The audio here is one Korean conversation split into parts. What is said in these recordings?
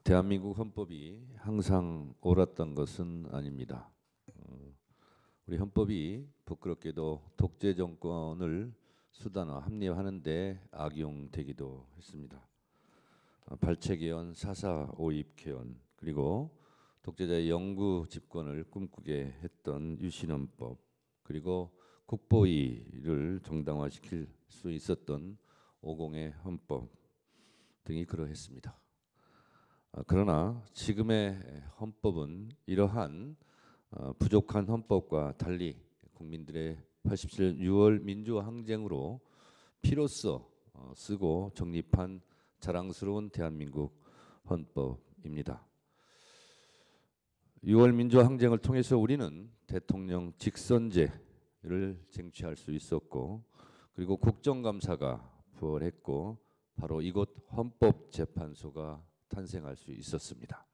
대한민국 헌법이 항상 옳았던 것은 아닙니다. 우리 헌법이 부끄럽게도 독재 정권을 수단화 합리화하는 데 악용되기도 했습니다. 발췌개헌, 사사 오입 개헌, 그리고 독재자의 영구 집권을 꿈꾸게 했던 유신헌법, 그리고 국보위를 정당화시킬 수 있었던 오공의 헌법 등이 그러했습니다. 그러나 지금의 헌법은 이러한 부족한 헌법과 달리 국민들의 87년 6월 민주항쟁으로 피로써 쓰고 정립한 자랑스러운 대한민국 헌법입니다. 6월 민주항쟁을 통해서 우리는 대통령 직선제를 쟁취할 수 있었고, 그리고 국정감사가 부활했고, 바로 이곳 헌법재판소가 탄생할 수 있었습니다.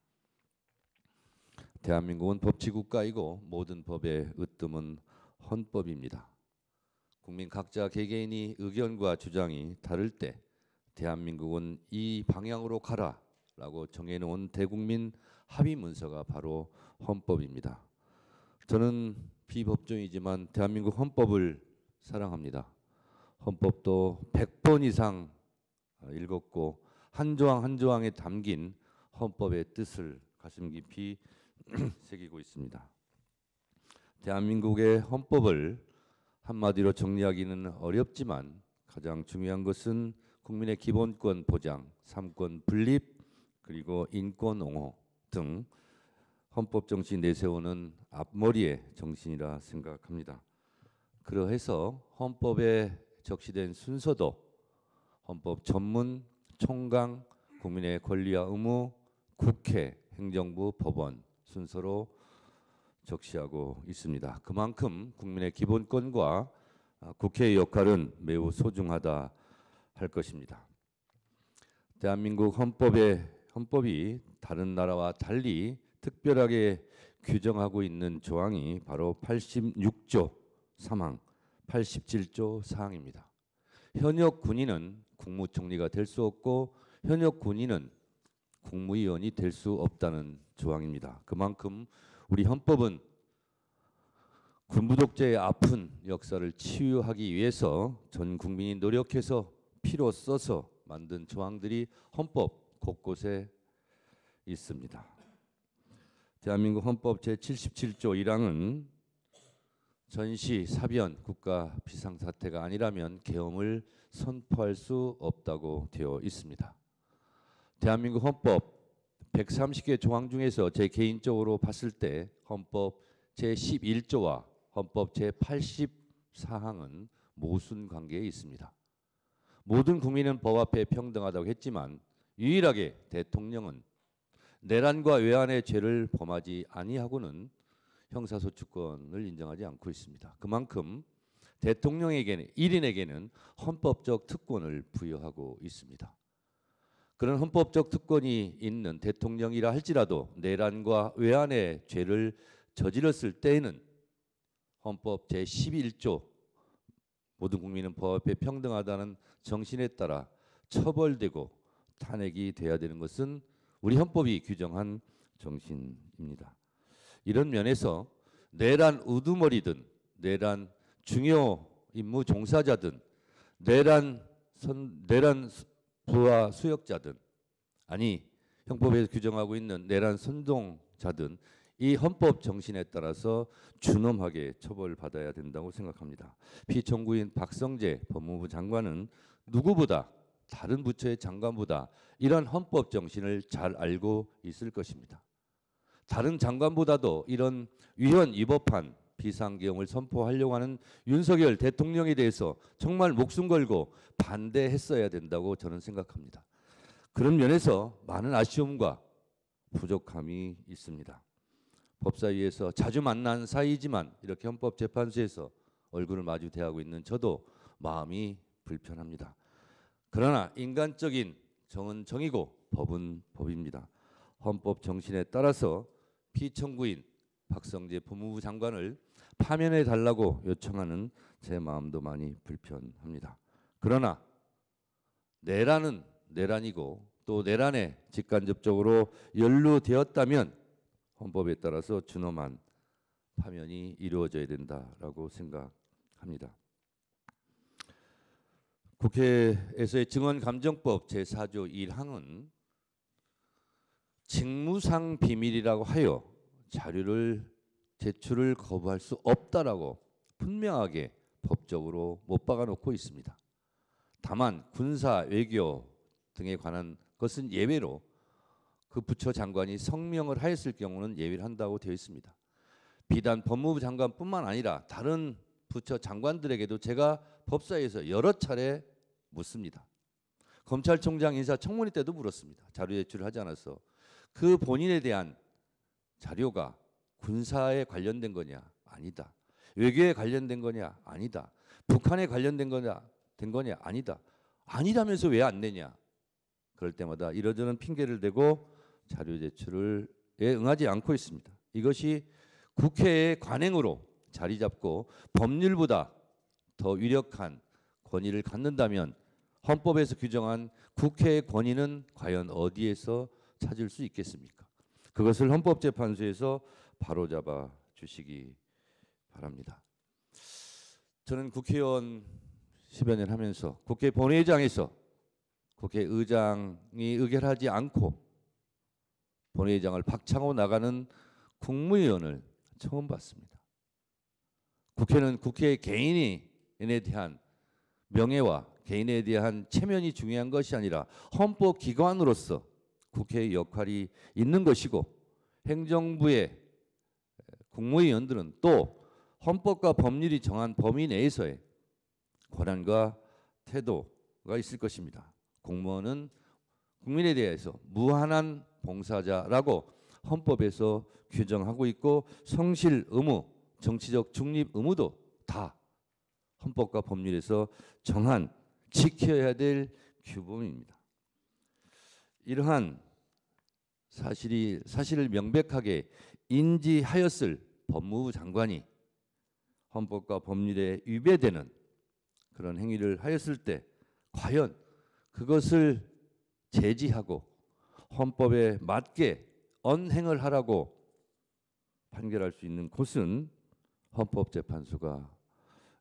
대한민국은 법치국가이고 모든 법의 으뜸은 헌법입니다. 국민 각자 개개인이 의견과 주장이 다를 때 대한민국은 이 방향으로 가라라고 정해놓은 대국민 합의 문서가 바로 헌법입니다. 저는 비법조인이지만 대한민국 헌법을 사랑합니다. 헌법도 100번 이상 읽었고 한 조항 한 조항에 담긴 헌법의 뜻을 가슴 깊이 새기고 있습니다. 대한민국의 헌법을 한마디로 정리하기는 어렵지만 가장 중요한 것은 국민의 기본권 보장, 삼권 분립, 그리고 인권 옹호 등 헌법 정신 내세우는 앞머리의 정신이라 생각합니다. 그러해서 헌법에 적시된 순서도 헌법 전문, 총강, 국민의 권리와 의무, 국회, 행정부, 법원 순서로 적시하고 있습니다. 그만큼 국민의 기본권과 국회의 역할은 매우 소중하다 할 것입니다. 대한민국 헌법이 다른 나라와 달리 특별하게 규정하고 있는 조항이 바로 86조 3항, 87조 4항입니다. 현역 군인은 국무총리가 될 수 없고 현역 군인은 국무위원이 될 수 없다는 조항입니다. 그만큼 우리 헌법은 군부 독재의 아픈 역사를 치유하기 위해서 전 국민이 노력해서 피로 써서 만든 조항들이 헌법 곳곳에 있습니다. 대한민국 헌법 제77조 1항은 전시, 사변, 국가 비상사태가 아니라면 계엄을 선포할 수 없다고 되어 있습니다. 대한민국 헌법 130개 조항 중에서 제 개인적으로 봤을 때 헌법 제11조와 헌법 제84항은 모순 관계에 있습니다. 모든 국민은 법 앞에 평등하다고 했지만 유일하게 대통령은 내란과 외환의 죄를 범하지 아니하고는 형사소추권을 인정하지 않고 있습니다. 그만큼 대통령에게는, 1인에게는 헌법적 특권을 부여하고 있습니다. 그런 헌법적 특권이 있는 대통령이라 할지라도 내란과 외환의 죄를 저질렀을 때에는 헌법 제11조 모든 국민은 법 앞에 평등하다는 정신에 따라 처벌되고 탄핵이 돼야 되는 것은 우리 헌법이 규정한 정신입니다. 이런 면에서 내란 우두머리든 내란 중요 임무 종사자든 내란 부하 수역자든 아니 형법에서 규정하고 있는 내란 선동자든 이 헌법 정신에 따라서 준엄하게 처벌받아야 된다고 생각합니다. 피청구인 박성재 법무부 장관은 누구보다 다른 부처의 장관보다 이런 헌법 정신을 잘 알고 있을 것입니다. 다른 장관보다도 이런 위헌 위법한 비상계엄을 선포하려고 하는 윤석열 대통령에 대해서 정말 목숨 걸고 반대했어야 된다고 저는 생각합니다. 그런 면에서 많은 아쉬움과 부족함이 있습니다. 법사위에서 자주 만난 사이지만 이렇게 헌법재판소에서 얼굴을 마주 대하고 있는 저도 마음이 불편합니다. 그러나 인간적인 정은 정이고 법은 법입니다. 헌법 정신에 따라서 피청구인 박성재 법무부 장관을 파면해 달라고 요청하는 제 마음도 많이 불편합니다. 그러나 내란은 내란이고 또 내란에 직간접적으로 연루되었다면 헌법에 따라서 준엄한 파면이 이루어져야 된다라고 생각합니다. 국회에서의 증언감정법 제4조 1항은 직무상 비밀이라고 하여 자료를 제출을 거부할 수 없다라고 분명하게 법적으로 못 박아놓고 있습니다. 다만 군사, 외교 등에 관한 것은 예외로 그 부처 장관이 성명을 하였을 경우는 예외를 한다고 되어 있습니다. 비단 법무부 장관뿐만 아니라 다른 부처 장관들에게도 제가 법사위에서 여러 차례 묻습니다. 검찰총장 인사청문회 때도 물었습니다. 자료 제출을 하지 않아서 그 본인에 대한 자료가 군사에 관련된 거냐? 아니다. 외교에 관련된 거냐? 아니다. 북한에 관련된 거냐? 아니다. 아니라면서 왜 안 내냐? 그럴 때마다 이러저런 핑계를 대고 자료 제출에 응하지 않고 있습니다. 이것이 국회의 관행으로 자리 잡고 법률보다 더 위력한 권위를 갖는다면 헌법에서 규정한 국회의 권위는 과연 어디에서 찾을 수 있겠습니까? 그것을 헌법재판소에서 바로잡아 주시기 바랍니다. 저는 국회의원 10여 년 하면서 국회 본회의장에서 국회의장이 의결하지 않고 본회의장을 박차고 나가는 국무위원을 처음 봤습니다. 국회는 국회 개인에 대한 명예와 개인에 대한 체면이 중요한 것이 아니라 헌법기관으로서 국회의 역할이 있는 것이고 행정부의 국무위원들은 또 헌법과 법률이 정한 범위 내에서의 권한과 태도가 있을 것입니다. 공무원은 국민에 대해서 무한한 봉사자라고 헌법에서 규정하고 있고 성실 의무, 정치적 중립 의무도 다 헌법과 법률에서 정한 지켜야 될 규범입니다. 이러한 사실을 명백하게 인지하였을 법무부 장관이 헌법과 법률에 위배되는 그런 행위를 하였을 때 과연 그것을 제지하고 헌법에 맞게 언행을 하라고 판결할 수 있는 곳은 헌법재판소가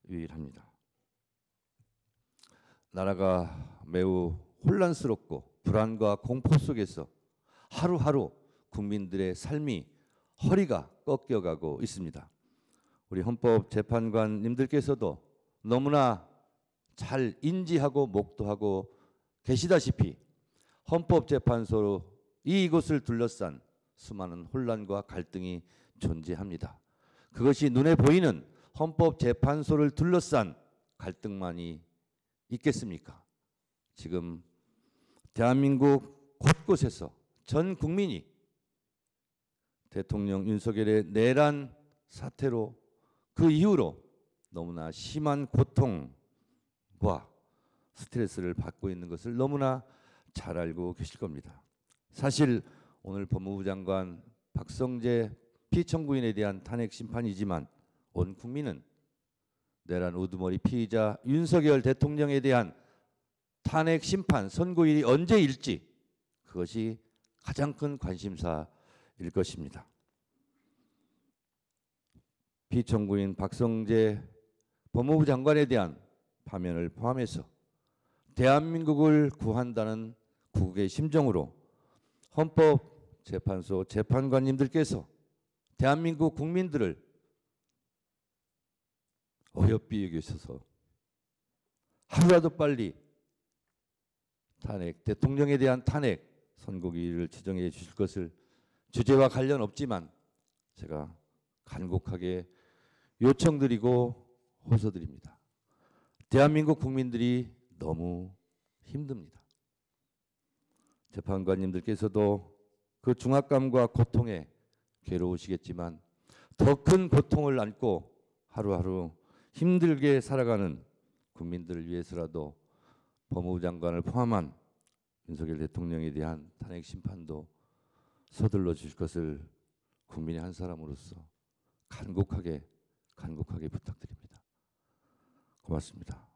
유일합니다. 나라가 매우 혼란스럽고 불안과 공포 속에서 하루하루 국민들의 삶이 허리가 꺾여가고 있습니다. 우리 헌법재판관님들께서도 너무나 잘 인지하고 목도하고 계시다시피 헌법재판소로 이곳을 둘러싼 수많은 혼란과 갈등이 존재합니다. 그것이 눈에 보이는 헌법재판소를 둘러싼 갈등만이 있겠습니까? 지금 대한민국 곳곳에서 전 국민이 대통령 윤석열의 내란 사태로 그 이후로 너무나 심한 고통과 스트레스를 받고 있는 것을 너무나 잘 알고 계실 겁니다. 사실 오늘 법무부 장관 박성재 피청구인에 대한 탄핵 심판이지만 온 국민은 내란 우두머리 피의자 윤석열 대통령에 대한 탄핵 심판 선고일이 언제일지 그것이 가장 큰 관심사일 것입니다. 피청구인 박성재 법무부 장관에 대한 파면을 포함해서 대한민국을 구한다는 국국의 심정으로 헌법재판소 재판관님들께서 대한민국 국민들을 어여삐 여기셔서 하루라도 빨리 탄핵, 대통령에 대한 탄핵 선고기일을 지정해 주실 것을 주제와 관련 없지만 제가 간곡하게 요청드리고 호소드립니다. 대한민국 국민들이 너무 힘듭니다. 재판관님들께서도 그 중압감과 고통에 괴로우시겠지만 더 큰 고통을 안고 하루하루 힘들게 살아가는 국민들을 위해서라도 법무부 장관을 포함한 윤석열 대통령에 대한 탄핵 심판도 서둘러 주실 것을 국민의 한 사람으로서 간곡하게 부탁드립니다. 고맙습니다.